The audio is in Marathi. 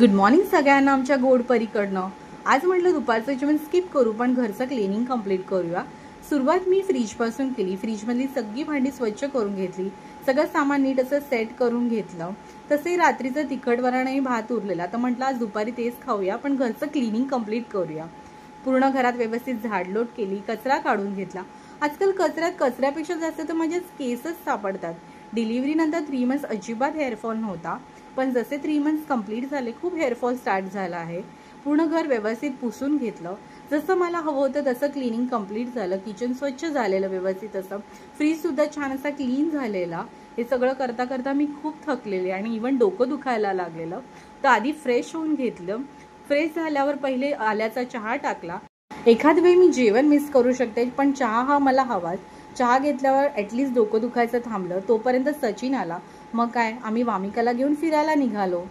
गुड मॉर्निंग सगळ्यांना आमच्या गोड परीकडनं। आज म्हटलं दुपारचं जेवण स्किप करू पण घरचं क्लिनिंग कंप्लीट करूया। सुरुवात मी फ्रीजपासून केली। फ्रीजमधली सगळी भांडी स्वच्छ करून घेतली, सगळं सामान नीट असं सेट करून घेतलं। तसे रात्रीचं तिखट वरण आणि भात उरलेला, तर म्हटलं आज दुपारी तेच खाऊया पण घरचं क्लिनिंग कंप्लीट करूया। पूर्ण घरात व्यवस्थित झाडलोट केली, कचरा काढून घेतला। आजकाल कचऱ्यापेक्षा जास्त तर माझे केसच सापडतात। डिलिव्हरी नंतर 3 मंथ्स अजिबात हेअरफॉल नव्हता, पण जसे 3 मंथ्स कंप्लीट झाले खूप हेअरफॉल स्टार्ट झाला आहे। पूर्ण घर व्यवस्थित पुसून घेतलं, जसं मला हवं होतं तसं क्लिनिंग कंप्लीट झालं। किचन स्वच्छ झालेलं व्यवस्थित असं, फ्रीज सुद्धा छान असा क्लीन झालेला। हे सगळं करता करता मी खूप थकलेले आणि इवन डोकं दुखायला लागलेलं, तर आधी फ्रेश होऊन घेतलं। फ्रेश झाल्यावर पहिले आल्याचा चहा टाकला। एखाद वेळी मी जेवण मिस करू शकते, पण चहा हा मला हवाच। चहा घेतल्यावर ॲटलिस्ट डोकं दुखायचं थांबलं। तोपर्यंत सचिन आला, मग काय आम्ही वामिकाला घेऊन फिरायला निघालो।